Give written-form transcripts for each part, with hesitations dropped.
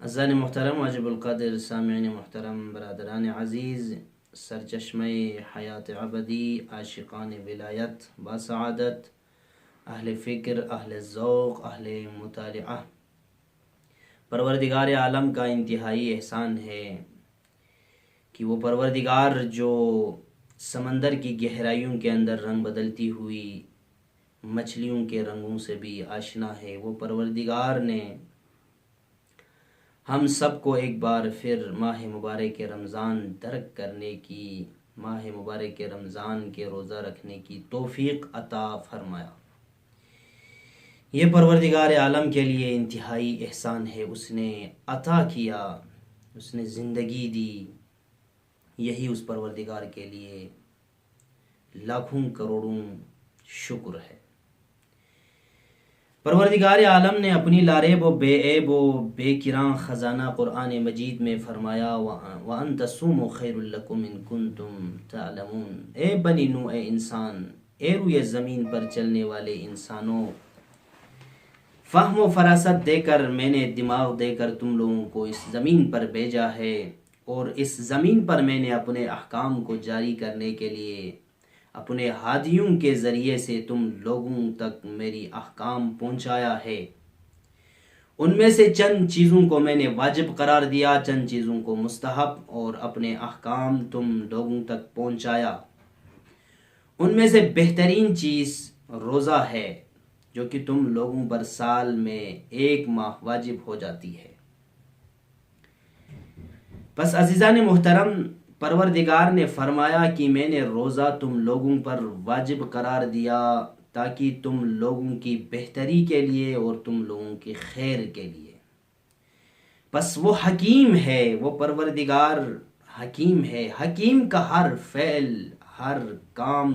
अज़ान मोहतरम वाजिबुल क़द्र सामिईन मोहतरम बरदरान अज़ीज़, सरचश्मे हयात अबदी आशिकान विलायत बासआदत अहले फ़िक्र अहले ज़ौक़ अहले मुतालिआ, परवरदिगार आलम का इंतहाई एहसान है कि वो परवरदिगार जो समंदर की गहराइयों के अंदर रंग बदलती हुई मछलियों के रंगों से भी आशना है, वो परवरदिगार ने हम सबको एक बार फिर माह मुबारक के रमज़ान दरक करने की, माह मुबारक के रमज़ान के रोज़ा रखने की तौफ़ीक़ अता फ़रमाया। ये परवरदिगार आलम के लिए इंतहाई एहसान है, उसने अता किया, उसने ज़िंदगी दी। यही उस परवरदिगार के लिए लाखों करोड़ों शुक्र है। परवरदिगार आलम ने अपनी लारेब व बेऐब व बेकिरां ख़ज़ाना क़ुरआन मजीद में फ़रमाया: व अन तसूमू खैरुल लकुम इन कुंतुम तअलमून। ए बनी नू, ए इंसान, ए रुए ज़मीन पर चलने वाले इंसानों, फ़हम व फरासत देकर, मैंने दिमाग देकर तुम लोगों को इस ज़मीन पर भेजा है और इस ज़मीन पर मैंने अपने अहकाम को जारी करने के लिए अपने हादियों के ज़रिए से तुम लोगों तक मेरी अहकाम पहुँचाया है। उनमें से चंद चीज़ों को मैंने वाजिब करार दिया, चंद चीज़ों को मुस्तहब, और अपने अहकाम तुम लोगों तक पहुँचाया। उनमें से बेहतरीन चीज़ रोज़ा है, जो कि तुम लोगों पर साल में 1 माह वाजिब हो जाती है। बस अज़ीज़ान मोहतरम, परवरदिगार ने फरमाया कि मैंने रोज़ा तुम लोगों पर वाजिब करार दिया ताकि तुम लोगों की बेहतरी के लिए और तुम लोगों की खैर के लिए। बस वो हकीम है, वो परवरदिगार हकीम है। हकीम का हर फ़ेल, हर काम,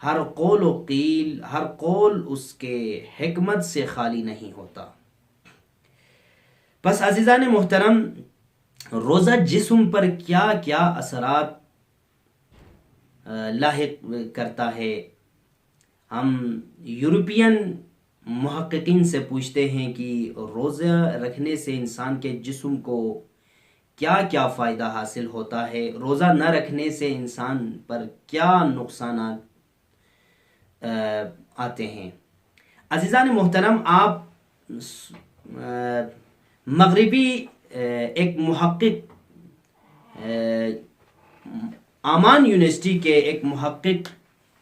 हर कौल व क़ील, हर कौल उसके हिकमत से खाली नहीं होता। बस अज़ीज़ान मोहतरम, रोज़ा जिस्म पर क्या क्या असरात लाहिक करता है। हम यूरोपियन मुहक्किकीन से पूछते हैं कि रोज़ा रखने से इंसान के जिस्म को क्या क्या फ़ायदा हासिल होता है, रोज़ा न रखने से इंसान पर क्या नुकसान आते हैं। अज़ीज़ान मोहतरम, आप मगरिबी एक मुहक्किक, आमान यूनिवर्सिटी के एक मुहक्किक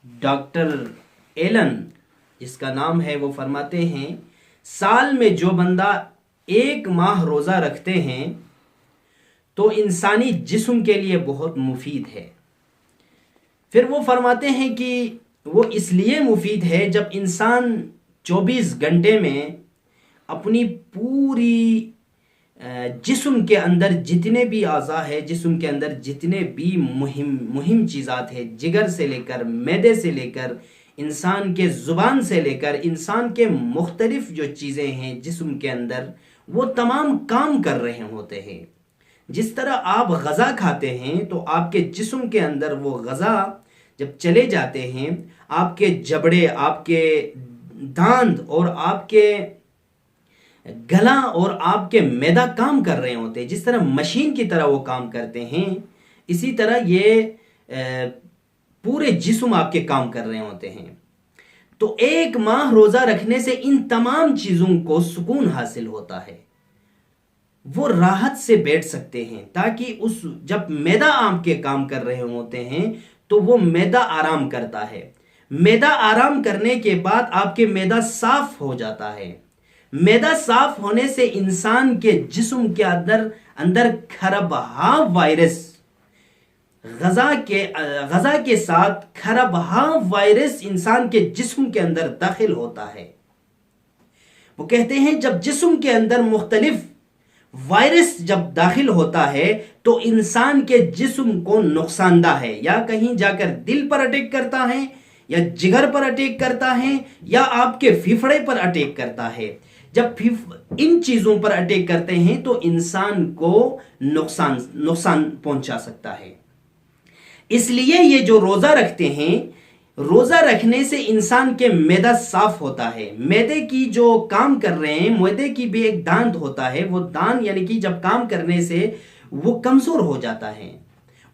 डॉक्टर एलन, जिसका नाम है, वो फरमाते हैं साल में जो बंदा 1 माह रोज़ा रखते हैं तो इंसानी जिस्म के लिए बहुत मुफीद है। फिर वो फरमाते हैं कि वो इसलिए मुफीद है जब इंसान 24 घंटे में अपनी पूरी जिस्म के अंदर जितने भी आज़ा है, जिस्म के अंदर जितने भी मुहिम चीज़ात है, जिगर से लेकर, मैदे से लेकर, इंसान के ज़ुबान से लेकर, इंसान के मुख्तलिफ जो चीज़ें हैं जिस्म के अंदर, वो तमाम काम कर रहे होते हैं। जिस तरह आप ग़ज़ा खाते हैं तो आपके जिस्म के अंदर वो ग़ज़ा जब चले जाते हैं, आपके जबड़े, आपके दांत और आपके गला और आपके मैदा काम कर रहे होते हैं। जिस तरह मशीन की तरह वो काम करते हैं, इसी तरह ये पूरे जिस्म आपके काम कर रहे होते हैं। तो 1 माह रोज़ा रखने से इन तमाम चीज़ों को सुकून हासिल होता है। वो राहत से बैठ सकते हैं, ताकि उस जब मैदा आपके काम कर रहे होते हैं तो वो मैदा आराम करता है। मैदा आराम करने के बाद आपके मैदा साफ हो जाता है। मैदा साफ होने से इंसान के जिस्म के अंदर अंदर खरबहा वायरस, गजा के साथ खरबहा वायरस इंसान के जिस्म के अंदर दाखिल होता है। वो कहते हैं जब जिस्म के अंदर मुख्तलिफ वायरस जब दाखिल होता है तो इंसान के जिस्म को नुकसानदा है, या कहीं जाकर दिल पर अटैक करता है, या जिगर पर अटैक करता है, या आपके फेफड़े पर अटैक करता है। जब इन चीजों पर अटैक करते हैं तो इंसान को नुकसान पहुंचा सकता है। इसलिए ये जो रोजा रखते हैं, रोजा रखने से इंसान के मैदा साफ होता है। मैदे की जो काम कर रहे हैं, मैदे की भी एक दांत होता है, वो दांत यानी कि जब काम करने से वो कमजोर हो जाता है,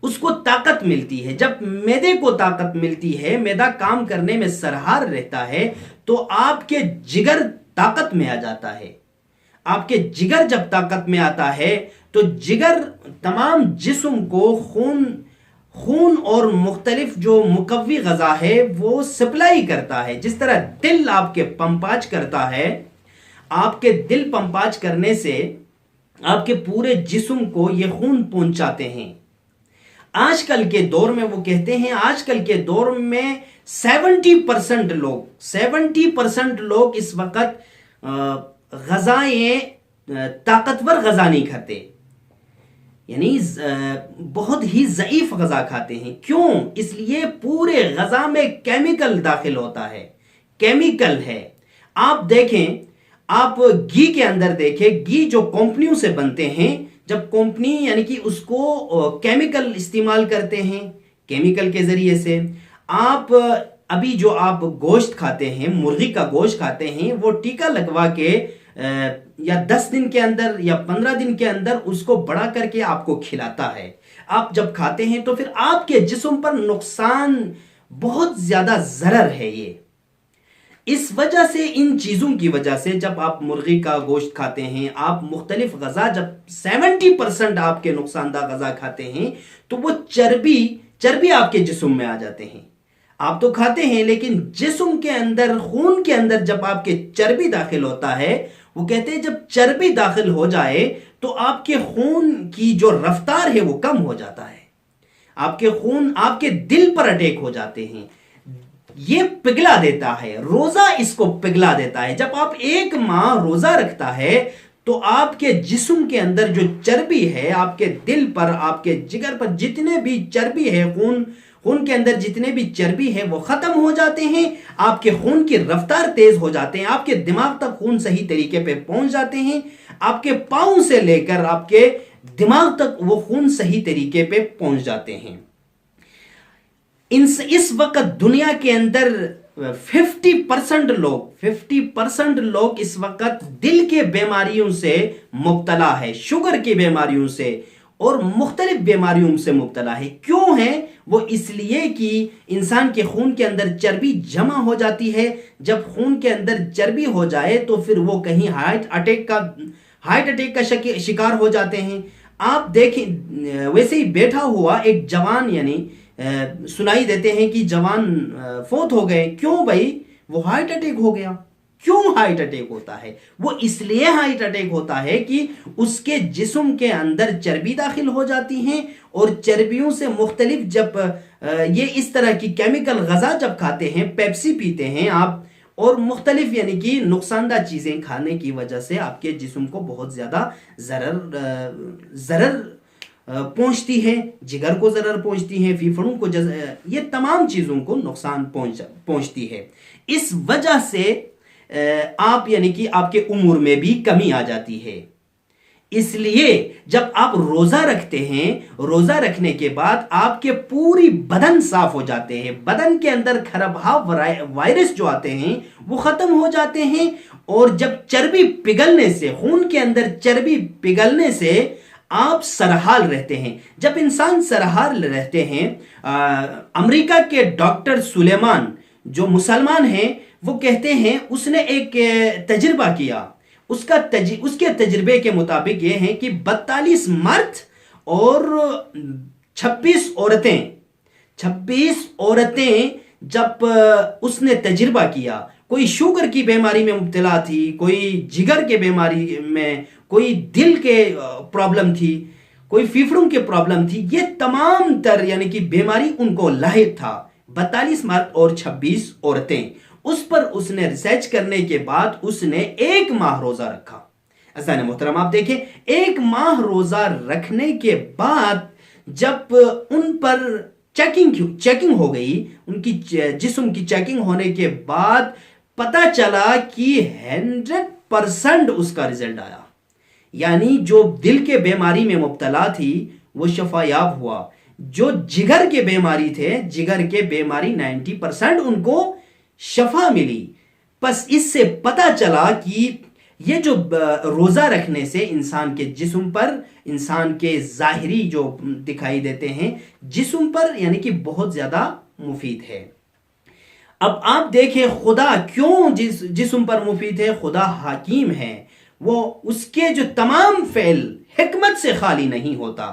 उसको ताकत मिलती है। जब मैदे को ताकत मिलती है, मैदा काम करने में सरहार रहता है, तो आपके जिगर ताकत में आ जाता है। आपके जिगर जब ताकत में आता है तो जिगर तमाम जिस्म को खून और मुख्तलिफ जो मुकव्वी गजा है वो सप्लाई करता है। जिस तरह दिल आपके पंपाज करता है, आपके दिल पंपाज करने से आपके पूरे जिस्म को ये खून पहुंचाते हैं। आजकल के दौर में वो कहते हैं, आजकल के दौर में 70% लोग इस वक्त गजाएं ताकतवर गजा नहीं खाते, यानी बहुत ही ज़ईफ गजा खाते हैं। क्यों? इसलिए पूरे गजा में केमिकल दाखिल होता है, केमिकल है। आप देखें, आप घी के अंदर देखें, घी जो कंपनियों से बनते हैं, जब कंपनी यानी कि उसको केमिकल इस्तेमाल करते हैं, केमिकल के जरिए से आप अभी जो आप गोश्त खाते हैं, मुर्गी का गोश्त खाते हैं, वो टीका लगवा के या 10 दिन के अंदर या 15 दिन के अंदर उसको बड़ा करके आपको खिलाता है। आप जब खाते हैं तो फिर आपके जिस्म पर नुकसान, बहुत ज्यादा जरर है ये। इस वजह से, इन चीजों की वजह से, जब आप मुर्गी का गोश्त खाते हैं, आप मुख्तलिफ गजा, जब 70% आपके नुकसानदा गजा खाते हैं, तो वो चर्बी आपके जिस्म में आ जाते हैं। आप तो खाते हैं, लेकिन जिस्म के अंदर, खून के अंदर जब आपके चर्बी दाखिल होता है, वो कहते हैं जब चर्बी दाखिल हो जाए तो आपके खून की जो रफ्तार है वो कम हो जाता है, आपके खून आपके दिल पर अटैक हो जाते हैं। ये पिघला देता है, रोजा इसको पिघला देता है। जब आप 1 माह रोजा रखता है तो आपके जिस्म के अंदर जो चर्बी है, आपके दिल पर, आपके जिगर पर जितने भी चर्बी है, खून के अंदर जितने भी चर्बी है वो खत्म हो जाते हैं। आपके खून की रफ्तार तेज हो जाते हैं, आपके दिमाग तक खून सही तरीके पे पहुंच जाते हैं, आपके पांव से लेकर आपके दिमाग तक वो खून सही तरीके पे पहुंच जाते हैं। इस वक्त दुनिया के अंदर 50% लोग इस वक्त दिल के बीमारियों से मुब्तला है, शुगर की बीमारियों से और मुख्तलिफ बीमारियों से मुब्तला है। क्यों है वो? इसलिए कि इंसान के खून के अंदर चर्बी जमा हो जाती है। जब खून के अंदर चर्बी हो जाए तो फिर वो कहीं हार्ट अटैक का शिकार हो जाते हैं। आप देखें, वैसे ही बैठा हुआ एक जवान, यानी सुनाई देते हैं कि जवान फौत हो गए। क्यों भाई? वो हार्ट अटैक हो गया। क्यों हार्ट अटैक होता है? वो इसलिए हार्ट अटैक होता है कि उसके जिस्म के अंदर चर्बी दाखिल हो जाती हैं, और चर्बियों से मुख्तलिफ, जब ये इस तरह की केमिकल गजा जब खाते हैं, पेप्सी पीते हैं आप, और मुख्तलिफ यानी कि नुकसानदा चीजें खाने की वजह से आपके जिस्म को बहुत ज्यादा जरर पहुंचती है, जिगर को जरर पहुंचती है, फेफड़ों को, ये तमाम चीजों को नुकसान पहुंचती है। इस वजह से आप यानी कि आपके उम्र में भी कमी आ जाती है। इसलिए जब आप रोजा रखते हैं, रोजा रखने के बाद आपके पूरी बदन साफ हो जाते हैं, बदन के अंदर खरबहा वायरस जो आते हैं वो खत्म हो जाते हैं। और जब चर्बी पिघलने से, खून के अंदर चर्बी पिघलने से आप सरहाल रहते हैं। जब इंसान सरहाल रहते हैं, अमेरिका के डॉक्टर सुलेमान जो मुसलमान हैं, वो कहते हैं, उसने एक तजुर्बा किया। उसके तजुर्बे के मुताबिक ये है कि 42 मर्द और 26 औरतें जब उसने तजुर्बा किया, कोई शुगर की बीमारी में मुब्तला थी, कोई जिगर के बीमारी में, कोई दिल के प्रॉब्लम थी, कोई फेफड़ों के प्रॉब्लम थी, ये तमाम तर यानी कि बीमारी उनको लाहिक था। 42 मर्द और 26 औरतें, उस पर उसने रिसर्च करने के बाद उसने 1 माह रोजा रखा। अज़ीज़ान मोहतरम आप देखें, 1 माह रोजा रखने के बाद जब उन पर चेकिंग हो गई, उनकी जिस्म की चेकिंग होने के बाद पता चला कि 100% उसका रिजल्ट आया। यानी जो दिल के बीमारी में मुब्तला थी वो शफायाब हुआ, जो जिगर के बीमारी थे, जिगर के बीमारी 90% उनको शफा मिली। बस इससे पता चला कि ये जो रोजा रखने से इंसान के जिस्म पर, इंसान के जाहिरी जो दिखाई देते हैं जिस्म पर, यानी कि बहुत ज्यादा मुफीद है। अब आप देखें खुदा क्यों जिस्म पर मुफीद है। खुदा हकीम है, वो उसके जो तमाम फेल हिकमत से खाली नहीं होता।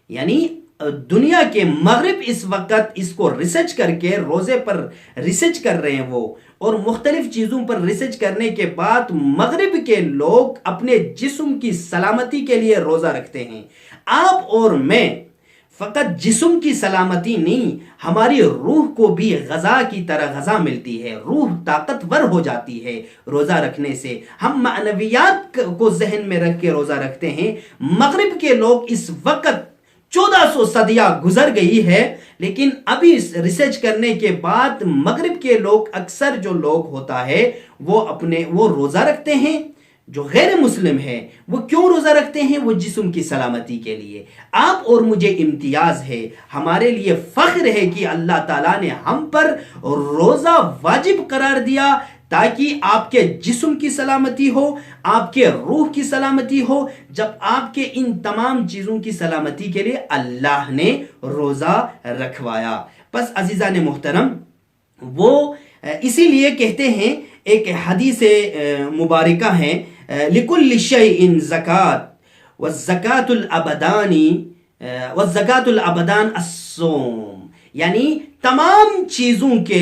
यानी दुनिया के मगरिब इस वक्त इसको रिसर्च करके रोजे पर रिसर्च कर रहे हैं वो, और मुख्तलिफ चीजों पर रिसर्च करने के बाद मगरिब के लोग अपने जिस्म की सलामती के लिए रोजा रखते हैं। आप और मैं फकत जिस्म की सलामती नहीं, हमारी रूह को भी गजा की तरह गजा मिलती है, रूह ताकतवर हो जाती है रोजा रखने से। हम मानवियात को जहन में रख के रोजा रखते हैं। मगरिब के लोग इस वक्त 1400 सदियां गुजर गई है, लेकिन अभी रिसर्च करने के बाद मगरिब के लोग, अक्सर जो लोग होता है वो रोजा रखते हैं। जो गैर मुस्लिम है वो क्यों रोजा रखते हैं? वो जिस्म की सलामती के लिए। आप और मुझे इम्तियाज है, हमारे लिए फख्र है कि अल्लाह ताला ने हम पर रोजा वाजिब करार दिया ताकि आपके जिस्म की सलामती हो, आपके रूह की सलामती हो। जब आपके इन तमाम चीजों की सलामती के लिए अल्लाह ने रोजा रखवाया। बस अजीजान मोहतरम, वो इसीलिए कहते हैं, एक हदीस मुबारका है, लिकुल्लि शैइन ज़कात व ज़कातुल अबदानी व ज़कातुल अबदान अस्सौम। यानी तमाम चीजों के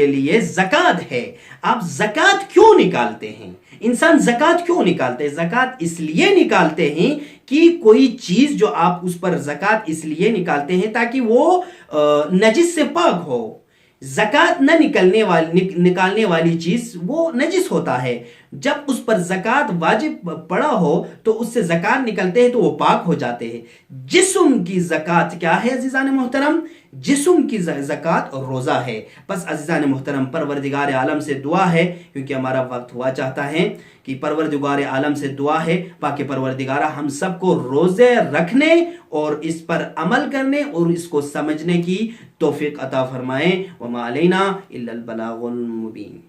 लिए ज़कात है। आप ज़कात क्यों निकालते हैं? इंसान ज़कात क्यों निकालते हैं? ज़कात इसलिए निकालते हैं कि कोई चीज जो आप उस पर ज़कात इसलिए निकालते हैं ताकि वो नजिस से पाक हो। ज़कात न निकालने वाली चीज वो नजिस होता है। जब उस पर ज़कात वाजिब पड़ा हो तो उससे ज़कात निकलते हैं तो वो पाक हो जाते हैं। जिस्म की ज़कात क्या है अज़ीज़ान मोहतरम? जिस्म की ज़कात रोज़ा है। बस अज़ीज़ान मोहतरम, परवरदिगार आलम से दुआ है, क्योंकि हमारा वक्त हुआ चाहता है, कि परवरदिगार आलम से दुआ है बाकी परवरदिगारा हम सबको रोज़े रखने और इस पर अमल करने और इसको समझने की तौफीक अता फरमाए। वमा अलैना इल्लल बलागुल मुबीन।